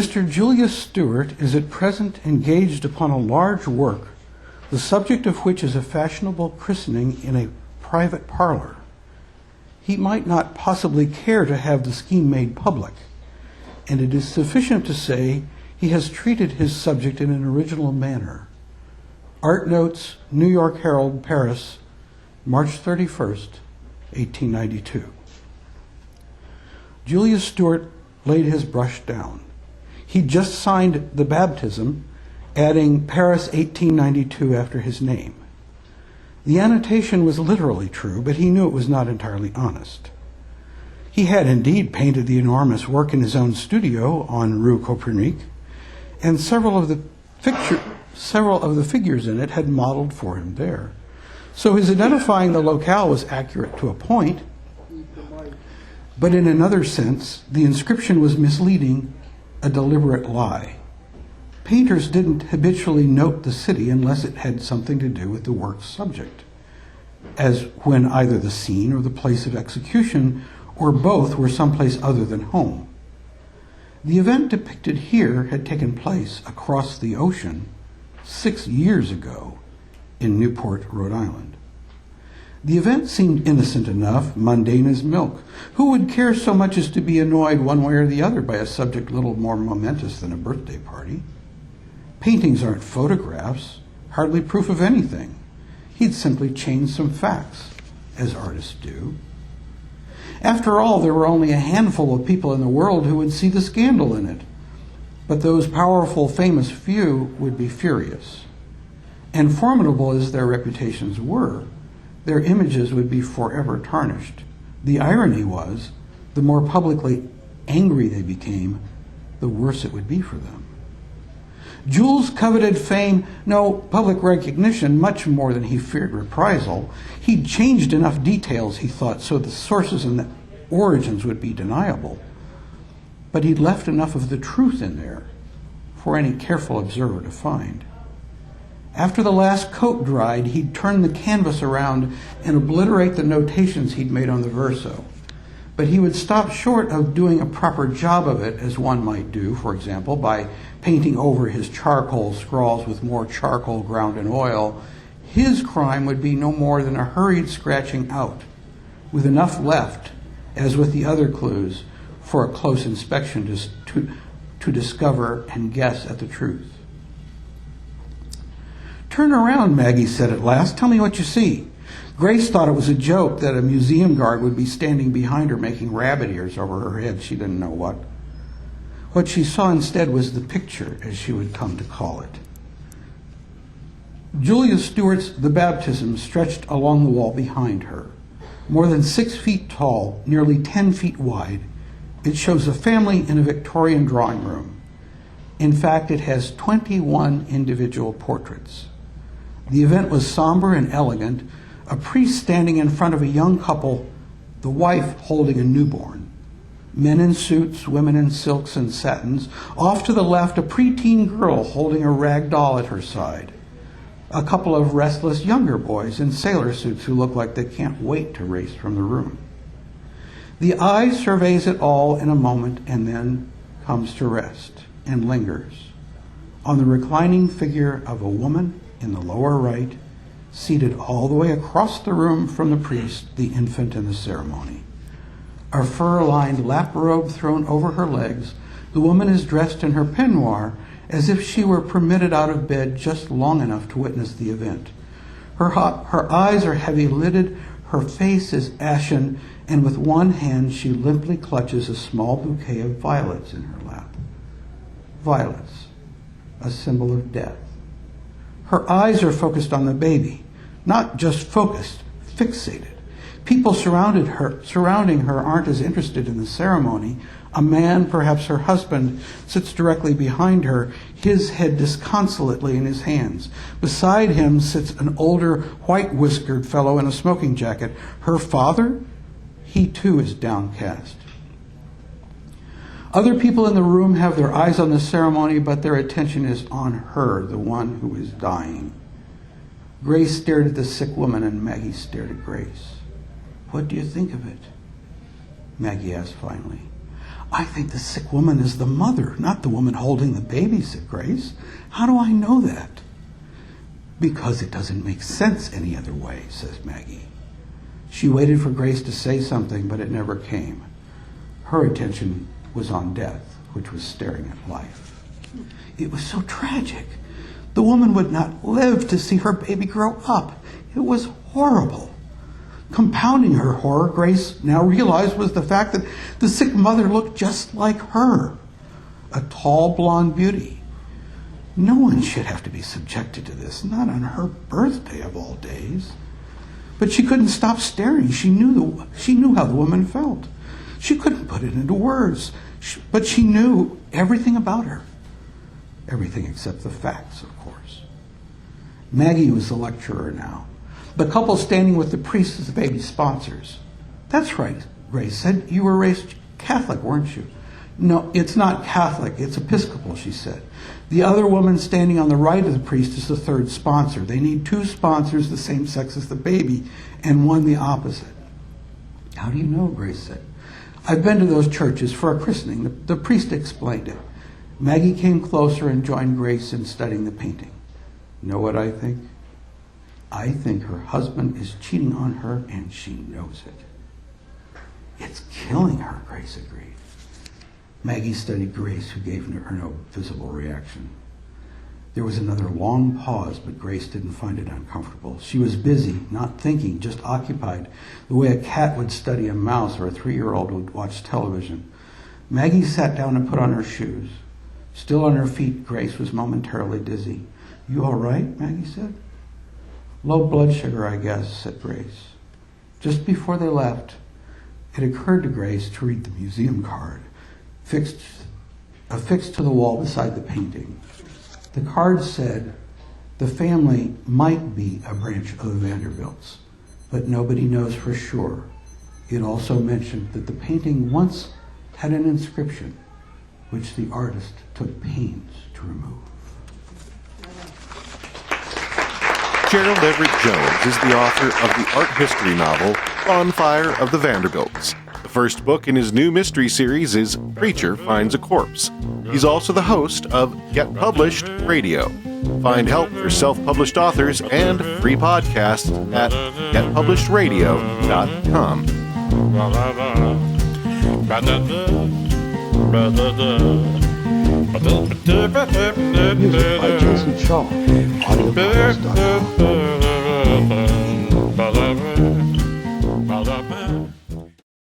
Mr. Julius Stewart is at present engaged upon a large work, the subject of which is a fashionable christening in a private parlor. He might not possibly care to have the scheme made public, and it is sufficient to say he has treated his subject in an original manner. Art Notes, New York Herald, Paris, March 31st, 1892. Julius Stewart laid his brush down. He just signed the baptism, adding Paris 1892 after his name. The annotation was literally true, but he knew it was not entirely honest. He had indeed painted the enormous work in his own studio on Rue Copernic, and several of the figures in it had modeled for him there. So his identifying the locale was accurate to a point, but in another sense, the inscription was misleading, a deliberate lie. Painters didn't habitually note the city unless it had something to do with the work's subject, as when either the scene or the place of execution or both were someplace other than home. The event depicted here had taken place across the ocean 6 years ago in Newport, Rhode Island. The event seemed innocent enough, mundane as milk. Who would care so much as to be annoyed one way or the other by a subject little more momentous than a birthday party? Paintings aren't photographs, hardly proof of anything. He'd simply changed some facts, as artists do. After all, there were only a handful of people in the world who would see the scandal in it. But those powerful, famous few would be furious. And formidable as their reputations were, their images would be forever tarnished. The irony was, the more publicly angry they became, the worse it would be for them. Jules coveted fame, no public recognition, much more than he feared reprisal. He'd changed enough details, he thought, so the sources and the origins would be deniable. But he'd left enough of the truth in there for any careful observer to find. After the last coat dried, he'd turn the canvas around and obliterate the notations he'd made on the verso. But he would stop short of doing a proper job of it, as one might do, for example, by painting over his charcoal scrawls with more charcoal ground in oil. His crime would be no more than a hurried scratching out, with enough left, as with the other clues, for a close inspection to discover and guess at the truth. "Turn around," Maggie said at last. "Tell me what you see." Grace thought it was a joke that a museum guard would be standing behind her making rabbit ears over her head. She didn't know what. What she saw instead was the picture, as she would come to call it. Julius Stewart's The Baptism stretched along the wall behind her. More than 6 feet tall, nearly 10 feet wide, it shows a family in a Victorian drawing room. In fact, it has 21 individual portraits. The event was somber and elegant, a priest standing in front of a young couple, the wife holding a newborn. Men in suits, women in silks and satins. Off to the left, a preteen girl holding a rag doll at her side. A couple of restless younger boys in sailor suits who look like they can't wait to race from the room. The eye surveys it all in a moment and then comes to rest and lingers on the reclining figure of a woman in the lower right, seated all the way across the room from the priest, the infant in the ceremony. A fur-lined lap robe thrown over her legs, the woman is dressed in her peignoir as if she were permitted out of bed just long enough to witness the event. Her eyes are heavy-lidded, her face is ashen, and with one hand she limply clutches a small bouquet of violets in her lap. Violets, a symbol of death. Her eyes are focused on the baby, not just focused, fixated. People surrounding her aren't as interested in the ceremony. A man, perhaps her husband, sits directly behind her, his head disconsolately in his hands. Beside him sits an older, white-whiskered fellow in a smoking jacket. Her father? He too is downcast. Other people in the room have their eyes on the ceremony, but their attention is on her, the one who is dying. Grace stared at the sick woman, and Maggie stared at Grace. "What do you think of it?" Maggie asked finally. I think the sick woman is the mother, not the woman holding the baby, said Grace. How do I know that? Because it doesn't make sense any other way, says Maggie. She waited for Grace to say something, but it never came. Her attention was on death, which was staring at life. It was so tragic. The woman would not live to see her baby grow up. It was horrible. Compounding her horror, Grace now realized was the fact that the sick mother looked just like her, a tall blonde beauty. No one should have to be subjected to this, not on her birthday of all days. But she couldn't stop staring. She knew how the woman felt. She couldn't put it into words, but she knew everything about her. Everything except the facts, of course. Maggie was the lecturer now. The couple standing with the priest as the baby's sponsors. That's right, Grace said. You were raised Catholic, weren't you? No, it's not Catholic. It's Episcopal, she said. The other woman standing on the right of the priest is the third sponsor. They need two sponsors the same sex as the baby and one the opposite. How do you know, Grace said. I've been to those churches for a christening. The priest explained it. Maggie came closer and joined Grace in studying the painting. Know what I think? I think her husband is cheating on her and she knows it. It's killing her, Grace agreed. Maggie studied Grace, who gave her no visible reaction. There was another long pause, but Grace didn't find it uncomfortable. She was busy, not thinking, just occupied, the way a cat would study a mouse or a 3-year-old would watch television. Maggie sat down and put on her shoes. Still on her feet, Grace was momentarily dizzy. You all right? Maggie said. Low blood sugar, I guess, said Grace. Just before they left, it occurred to Grace to read the museum card, affixed to the wall beside the painting. The card said, the family might be a branch of the Vanderbilts, but nobody knows for sure. It also mentioned that the painting once had an inscription, which the artist took pains to remove. Gerald Everett Jones is the author of the art history novel Bonfire of the Vanderbilts. The first book in his new mystery series is Preacher Finds a Corpse. He's also the host of Get Published Radio. Find help for self-published authors and free podcasts at getpublishedраdio.com. Music by Jason Shaw. Audiobooks.com.